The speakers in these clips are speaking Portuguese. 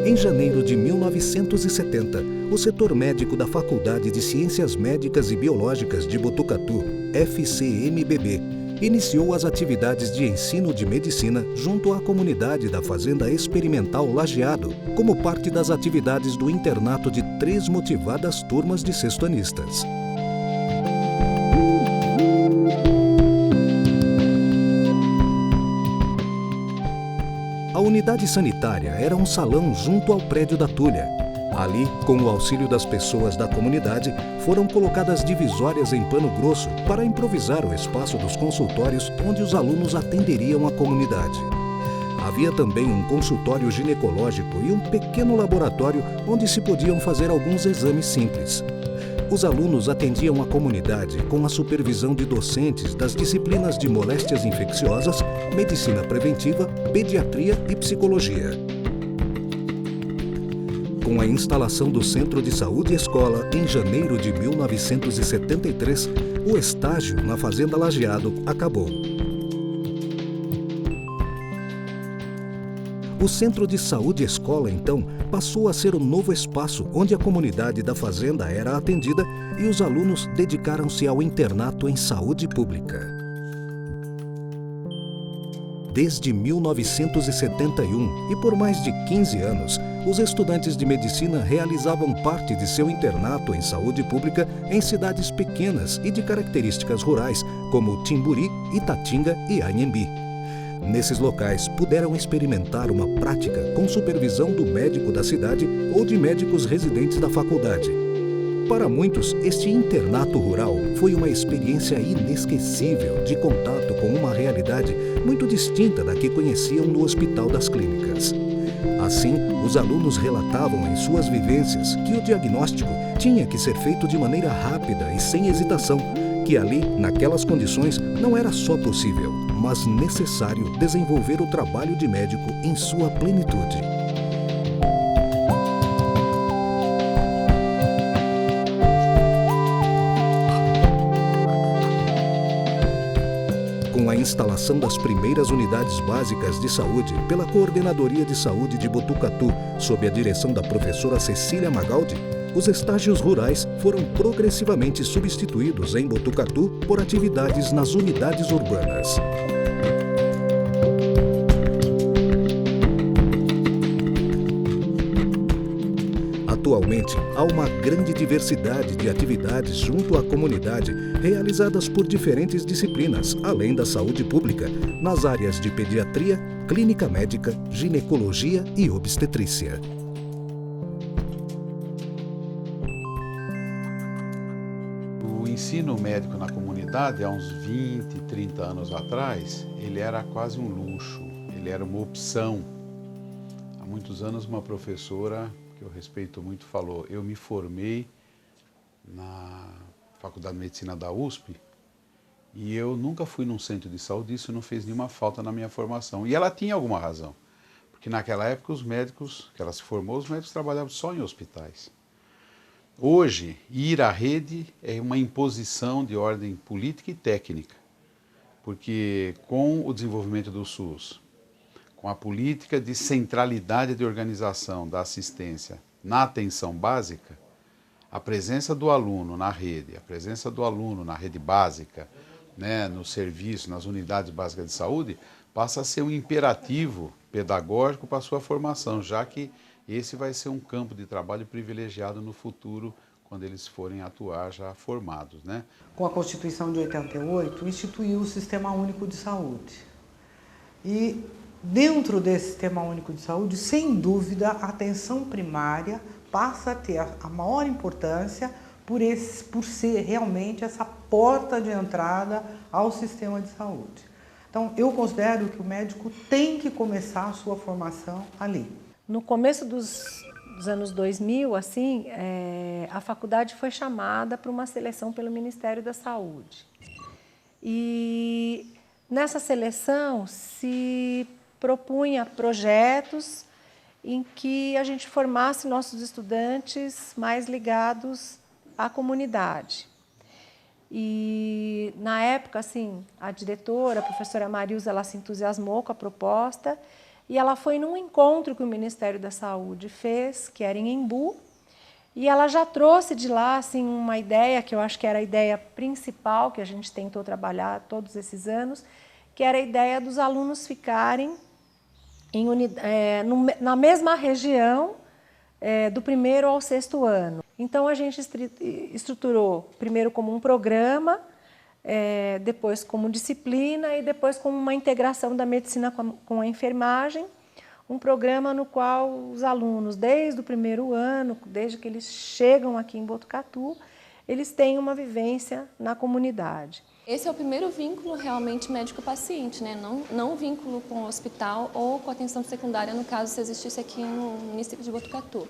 Em janeiro de 1970, o setor médico da Faculdade de Ciências Médicas e Biológicas de Botucatu, FCMBB, iniciou as atividades de ensino de medicina junto à comunidade da Fazenda Experimental Lajeado, como parte das atividades do internato de 3 motivadas turmas de sextoanistas. A unidade sanitária era um salão junto ao prédio da Tulha. Ali, com o auxílio das pessoas da comunidade, foram colocadas divisórias em pano grosso para improvisar o espaço dos consultórios onde os alunos atenderiam a comunidade. Havia também um consultório ginecológico e um pequeno laboratório onde se podiam fazer alguns exames simples. Os alunos atendiam a comunidade com a supervisão de docentes das disciplinas de moléstias infecciosas, medicina preventiva, pediatria e psicologia. Com a instalação do Centro de Saúde Escola em janeiro de 1973, o estágio na Fazenda Lajeado acabou. O Centro de Saúde Escola, então, passou a ser o novo espaço onde a comunidade da fazenda era atendida e os alunos dedicaram-se ao internato em saúde pública. Desde 1971 e por mais de 15 anos, os estudantes de medicina realizavam parte de seu internato em saúde pública em cidades pequenas e de características rurais, como Timburi, Itatinga e Anhembi. Nesses locais, puderam experimentar uma prática com supervisão do médico da cidade ou de médicos residentes da faculdade. Para muitos, este internato rural foi uma experiência inesquecível de contato com uma realidade muito distinta da que conheciam no Hospital das Clínicas. Assim, os alunos relatavam em suas vivências que o diagnóstico tinha que ser feito de maneira rápida e sem hesitação, que ali, naquelas condições, não era só possível, mas necessário desenvolver o trabalho de médico em sua plenitude. Com a instalação das primeiras unidades básicas de saúde pela Coordenadoria de Saúde de Botucatu, sob a direção da professora Cecília Magaldi, os estágios rurais foram progressivamente substituídos em Botucatu por atividades nas unidades urbanas. Atualmente, há uma grande diversidade de atividades junto à comunidade, realizadas por diferentes disciplinas, além da saúde pública, nas áreas de pediatria, clínica médica, ginecologia e obstetrícia. O ensino médico na comunidade, há uns 20, 30 anos atrás, ele era quase um luxo, ele era uma opção. Há muitos anos, uma professora que eu respeito muito falou: eu me formei na Faculdade de Medicina da USP e eu nunca fui num centro de saúde, isso não fez nenhuma falta na minha formação. E ela tinha alguma razão, porque naquela época os médicos, que ela se formou, os médicos trabalhavam só em hospitais. Hoje, ir à rede é uma imposição de ordem política e técnica, porque com o desenvolvimento do SUS, com a política de centralidade de organização da assistência na atenção básica, a presença do aluno na rede, a presença do aluno na rede básica, né, no serviço, nas unidades básicas de saúde, passa a ser um imperativo pedagógico para a sua formação, já que esse vai ser um campo de trabalho privilegiado no futuro, quando eles forem atuar já formados, né? Com a Constituição de 88, instituiu o Sistema Único de Saúde. E dentro desse Sistema Único de Saúde, sem dúvida, a atenção primária passa a ter a maior importância, por ser realmente essa porta de entrada ao sistema de saúde. Então, eu considero que o médico tem que começar a sua formação ali. No começo dos anos 2000, assim, a faculdade foi chamada para uma seleção pelo Ministério da Saúde. E nessa seleção se propunha projetos em que a gente formasse nossos estudantes mais ligados à comunidade. E, na época, assim, a diretora, a professora Marilza, ela se entusiasmou com a proposta e ela foi num encontro que o Ministério da Saúde fez, que era em Embu, e ela já trouxe de lá assim, uma ideia, que eu acho que era a ideia principal que a gente tentou trabalhar todos esses anos, que era a ideia dos alunos ficarem na mesma região do primeiro ao sexto ano. Então, a gente estruturou primeiro como um programa, depois como disciplina e depois como uma integração da medicina com a enfermagem, um programa no qual os alunos, desde o primeiro ano, desde que eles chegam aqui em Botucatu, eles têm uma vivência na comunidade. Esse é o primeiro vínculo realmente médico-paciente, né? Não o vínculo com o hospital ou com a atenção secundária, no caso, se existisse aqui no município de Botucatu.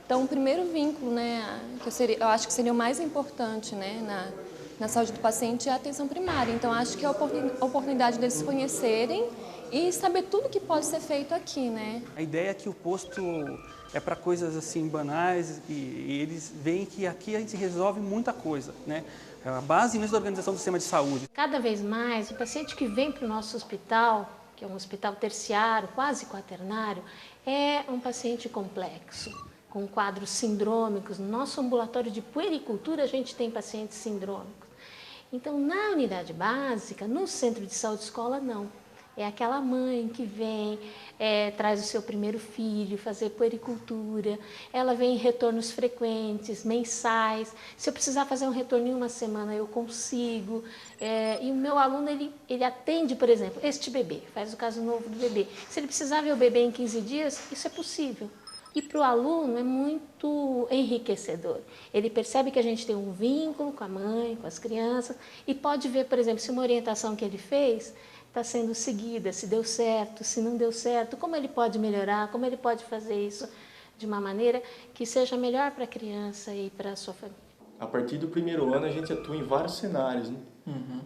Então, o primeiro vínculo, né, eu acho que seria o mais importante, né, na saúde do paciente é a atenção primária. Então, acho que é a oportunidade deles se conhecerem e saber tudo que pode ser feito aqui, né? A ideia é que o posto é para coisas assim banais e eles veem que aqui a gente resolve muita coisa, né? É a base mesmo da organização do sistema de saúde. Cada vez mais, o paciente que vem para o nosso hospital, que é um hospital terciário, quase quaternário, é um paciente complexo, com quadros sindrômicos. No nosso ambulatório de puericultura, a gente tem pacientes sindrômicos. Então, na unidade básica, no centro de saúde escola, não. É aquela mãe que vem, traz o seu primeiro filho, fazer puericultura, ela vem em retornos frequentes, mensais. Se eu precisar fazer um retorno em uma semana, eu consigo. E o meu aluno, ele atende, por exemplo, este bebê, faz o caso novo do bebê. Se ele precisar ver o bebê em 15 dias, isso é possível. E para o aluno é muito enriquecedor. Ele percebe que a gente tem um vínculo com a mãe, com as crianças, e pode ver, por exemplo, se uma orientação que ele fez está sendo seguida, se deu certo, se não deu certo, como ele pode melhorar, como ele pode fazer isso de uma maneira que seja melhor para a criança e para a sua família. A partir do primeiro ano a gente atua em vários cenários, né?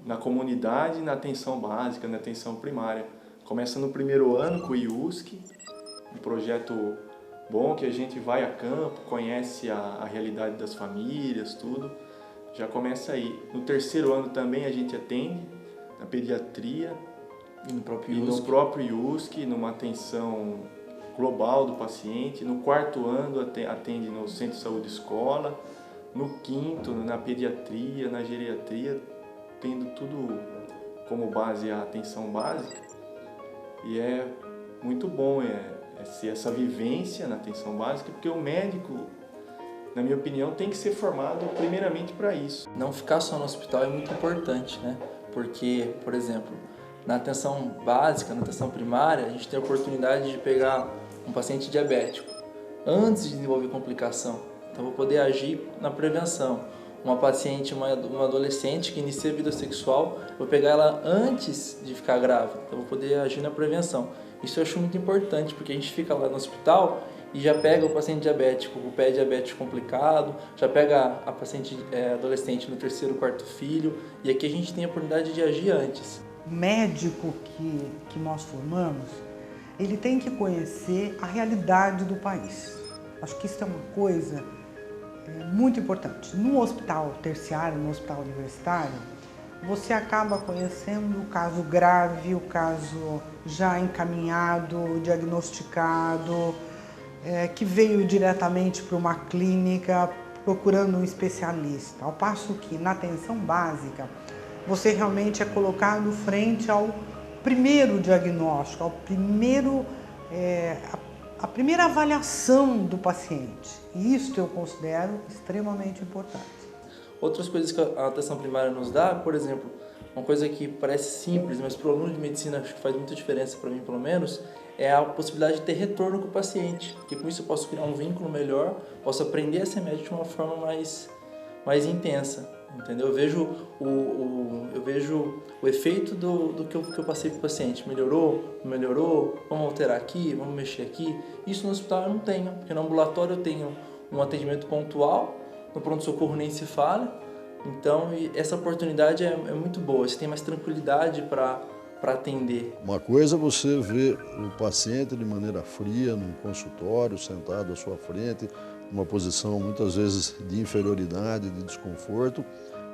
Na comunidade, na atenção básica, na atenção primária. Começa no primeiro ano com o IUSC, um projeto bom que a gente vai a campo, conhece a realidade das famílias, tudo. Já começa aí. No terceiro ano também a gente atende na pediatria, e no próprio IUSC, numa atenção global do paciente. No quarto ano atende no centro de saúde escola. No quinto, na pediatria, na geriatria, tendo tudo como base a atenção básica. E é muito bom ser essa vivência na atenção básica, porque o médico, na minha opinião, tem que ser formado primeiramente para isso. Não ficar só no hospital é muito importante, né? Porque, por exemplo, na atenção básica, na atenção primária, a gente tem a oportunidade de pegar um paciente diabético antes de desenvolver complicação. Então, vou poder agir na prevenção. Uma paciente, uma adolescente que inicia a vida sexual, vou pegar ela antes de ficar grávida. Então, vou poder agir na prevenção. Isso eu acho muito importante, porque a gente fica lá no hospital e já pega o paciente diabético, o pé diabético complicado, já pega a paciente adolescente no terceiro, quarto filho, e aqui a gente tem a oportunidade de agir antes. O médico que nós formamos, ele tem que conhecer a realidade do país. Acho que isso é uma coisa muito importante. No hospital terciário, no hospital universitário, você acaba conhecendo o caso grave, o caso já encaminhado, diagnosticado, que veio diretamente para uma clínica procurando um especialista. Ao passo que na atenção básica, você realmente é colocado frente ao primeiro diagnóstico, a primeira avaliação do paciente. E isso eu considero extremamente importante. Outras coisas que a atenção primária nos dá, por exemplo, uma coisa que parece simples, mas para o aluno de medicina acho que faz muita diferença, para mim pelo menos, é a possibilidade de ter retorno com o paciente. Porque com isso eu posso criar um vínculo melhor, posso aprender a ser médico de uma forma mais intensa, entendeu? Eu vejo o efeito do que eu passei para o paciente. Melhorou? Não melhorou? Vamos alterar aqui? Vamos mexer aqui? Isso no hospital eu não tenho, porque no ambulatório eu tenho um atendimento pontual, no pronto-socorro nem se fala. Então, essa oportunidade é muito boa, você tem mais tranquilidade para atender. Uma coisa é você ver o paciente de maneira fria, num consultório, sentado à sua frente, numa posição muitas vezes de inferioridade, de desconforto,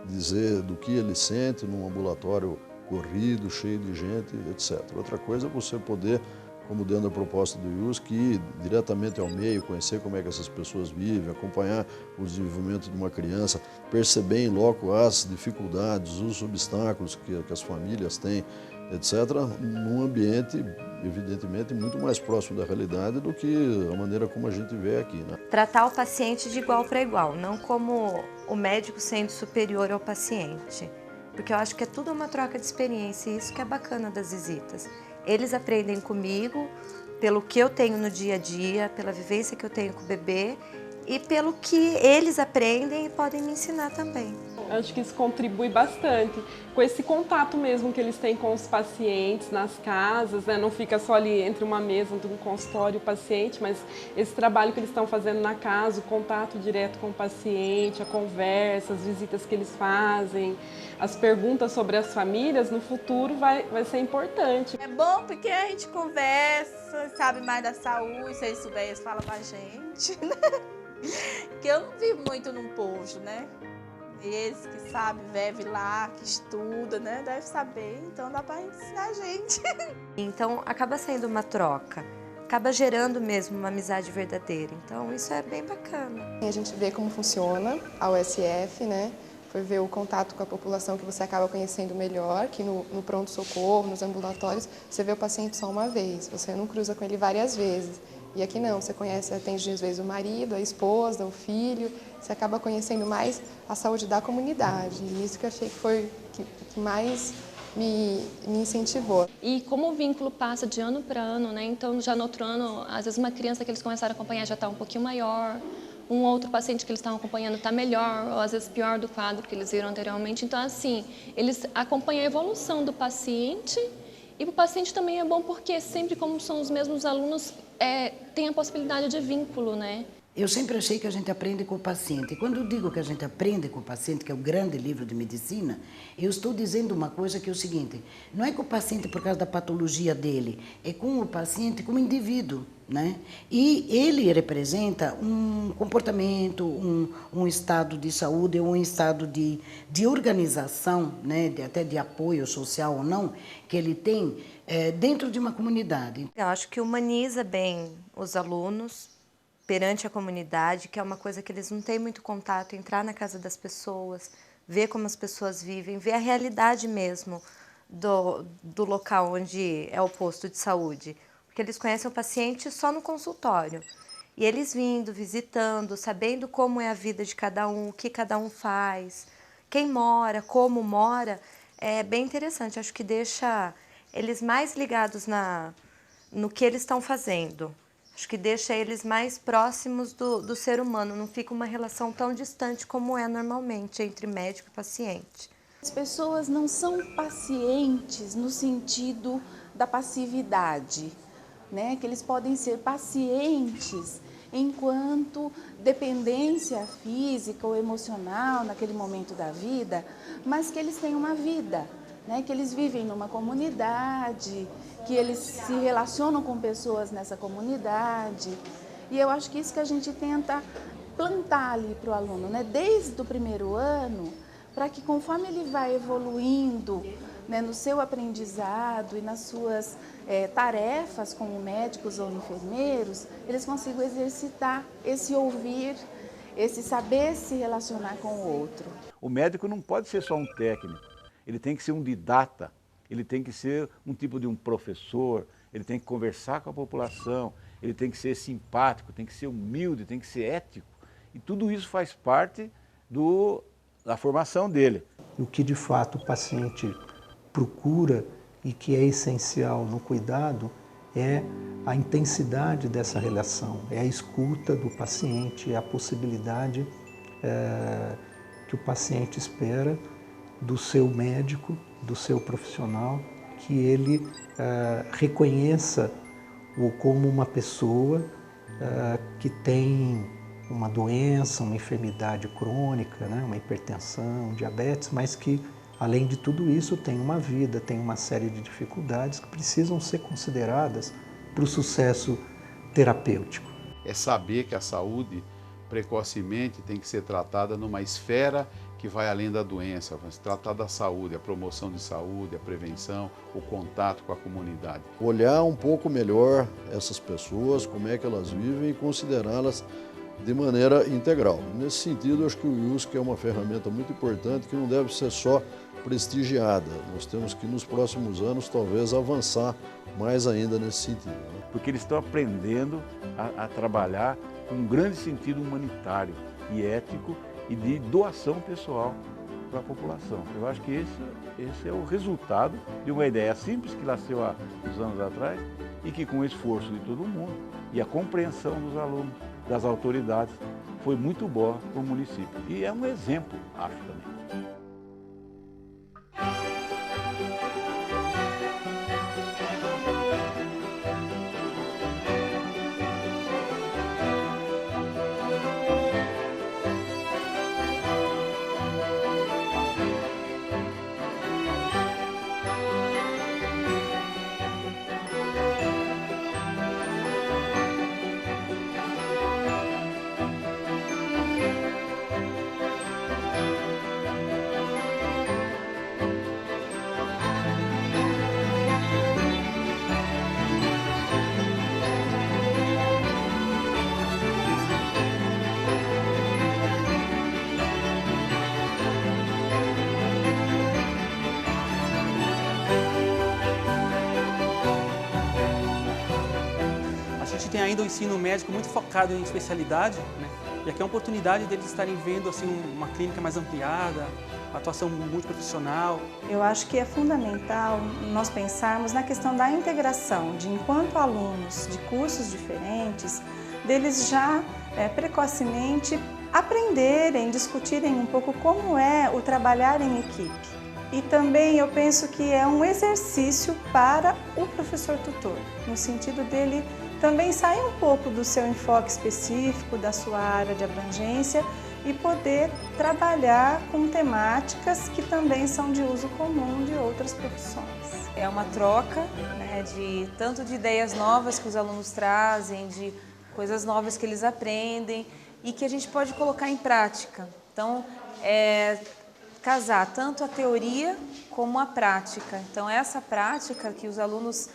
dizer do que ele sente num ambulatório corrido, cheio de gente, etc. Outra coisa é você poder, como dentro da proposta do IUSC, ir diretamente ao meio, conhecer como é que essas pessoas vivem, acompanhar o desenvolvimento de uma criança, perceber em loco as dificuldades, os obstáculos que as famílias têm, etc., num ambiente, evidentemente, muito mais próximo da realidade do que a maneira como a gente vê aqui, né? Tratar o paciente de igual para igual, não como o médico sendo superior ao paciente. Porque eu acho que é tudo uma troca de experiência e isso que é bacana das visitas. Eles aprendem comigo pelo que eu tenho no dia a dia, pela vivência que eu tenho com o bebê e pelo que eles aprendem e podem me ensinar também. Acho que isso contribui bastante com esse contato mesmo que eles têm com os pacientes nas casas, né? Não fica só ali entre uma mesa, entre um consultório e o paciente, mas esse trabalho que eles estão fazendo na casa, o contato direto com o paciente, a conversa, as visitas que eles fazem, as perguntas sobre as famílias, no futuro vai ser importante. É bom porque a gente conversa, sabe mais da saúde, se eles souberem, eles falam pra gente, né? Que eu não vivo muito num posto, né? Esse que sabe, vive lá, que estuda, né? Deve saber, então dá pra ensinar a gente. Então acaba sendo uma troca, acaba gerando mesmo uma amizade verdadeira. Então isso é bem bacana. A gente vê como funciona a USF, né? Foi ver o contato com a população que você acaba conhecendo melhor, que no pronto-socorro, nos ambulatórios, você vê o paciente só uma vez, você não cruza com ele várias vezes. E aqui não, você conhece, atende às vezes o marido, a esposa, o filho, você acaba conhecendo mais a saúde da comunidade. E isso que eu achei que foi que mais me incentivou. E como o vínculo passa de ano para ano, né? Então já no outro ano, às vezes uma criança que eles começaram a acompanhar já está um pouquinho maior, um outro paciente que eles estavam acompanhando está melhor, ou às vezes pior do quadro que eles viram anteriormente. Então assim, eles acompanham a evolução do paciente. E para o paciente também é bom porque sempre como são os mesmos alunos, tem a possibilidade de vínculo, né? Eu sempre achei que a gente aprende com o paciente. E quando eu digo que a gente aprende com o paciente, que é o grande livro de medicina, eu estou dizendo uma coisa que é o seguinte, não é com o paciente por causa da patologia dele, é com o paciente como indivíduo, né? E ele representa um comportamento, um estado de saúde, um estado de organização, né? Até de apoio social ou não, que ele tem dentro de uma comunidade. Eu acho que humaniza bem os alunos perante a comunidade, que é uma coisa que eles não têm muito contato, entrar na casa das pessoas, ver como as pessoas vivem, ver a realidade mesmo do local onde é o posto de saúde. Porque eles conhecem o paciente só no consultório. E eles vindo, visitando, sabendo como é a vida de cada um, o que cada um faz, quem mora, como mora, é bem interessante. Acho que deixa eles mais ligados no que eles estão fazendo. Acho que deixa eles mais próximos do ser humano, não fica uma relação tão distante como é normalmente entre médico e paciente. As pessoas não são pacientes no sentido da passividade, né? Que eles podem ser pacientes enquanto dependência física ou emocional naquele momento da vida, mas que eles têm uma vida, né? Que eles vivem numa comunidade, que eles se relacionam com pessoas nessa comunidade. E eu acho que isso que a gente tenta plantar ali para o aluno, né? Desde o primeiro ano, para que conforme ele vai evoluindo, né, no seu aprendizado e nas suas tarefas como médicos ou enfermeiros, eles consigam exercitar esse ouvir, esse saber se relacionar com o outro. O médico não pode ser só um técnico, ele tem que ser um didata. Ele tem que ser um tipo de um professor, ele tem que conversar com a população, ele tem que ser simpático, tem que ser humilde, tem que ser ético. E tudo isso faz parte da formação dele. O que de fato o paciente procura e que é essencial no cuidado é a intensidade dessa relação, é a escuta do paciente, é a possibilidade que o paciente espera do seu médico, do seu profissional, que ele reconheça-o como uma pessoa que tem uma doença, uma enfermidade crônica, né, uma hipertensão, diabetes, mas que, além de tudo isso, tem uma vida, tem uma série de dificuldades que precisam ser consideradas para o sucesso terapêutico. É saber que a saúde precocemente tem que ser tratada numa esfera que vai além da doença, vai se tratar da saúde, a promoção de saúde, a prevenção, o contato com a comunidade. Olhar um pouco melhor essas pessoas, como é que elas vivem e considerá-las de maneira integral. Nesse sentido, acho que o IUSC é uma ferramenta muito importante que não deve ser só prestigiada. Nós temos que, nos próximos anos, talvez avançar mais ainda nesse sentido. Né? Porque eles estão aprendendo a trabalhar com um grande sentido humanitário e ético e de doação pessoal para a população. Eu acho que esse é o resultado de uma ideia simples que nasceu há uns anos atrás e que, com o esforço de todo mundo e a compreensão dos alunos, das autoridades, foi muito boa para o município. E é um exemplo, acho também. Tem ainda o ensino médico muito focado em especialidade, né? E aqui é uma oportunidade deles estarem vendo assim, uma clínica mais ampliada, uma atuação multiprofissional. Eu acho que é fundamental nós pensarmos na questão da integração, de enquanto alunos de cursos diferentes, deles já precocemente aprenderem, discutirem um pouco como é o trabalhar em equipe. E também eu penso que é um exercício para o professor tutor, no sentido dele também sair um pouco do seu enfoque específico, da sua área de abrangência e poder trabalhar com temáticas que também são de uso comum de outras profissões. É uma troca, né, tanto de ideias novas que os alunos trazem, de coisas novas que eles aprendem e que a gente pode colocar em prática. Então, casar tanto a teoria como a prática. Então, essa prática que os alunos,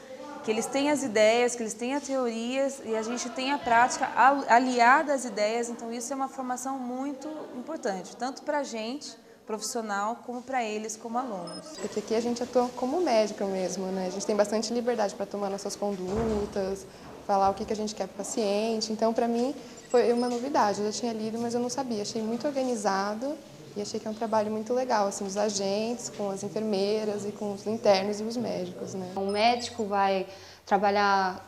que eles têm as ideias, que eles têm as teorias e a gente tem a prática aliada às ideias, então isso é uma formação muito importante, tanto para a gente, profissional, como para eles, como alunos. Porque aqui a gente atua como médica mesmo, né? A gente tem bastante liberdade para tomar nossas condutas, falar o que a gente quer para o paciente, então para mim foi uma novidade, eu já tinha lido, mas eu não sabia, achei muito organizado. E achei que é um trabalho muito legal, assim, os agentes, com as enfermeiras e com os internos e os médicos, né? Um médico vai trabalhar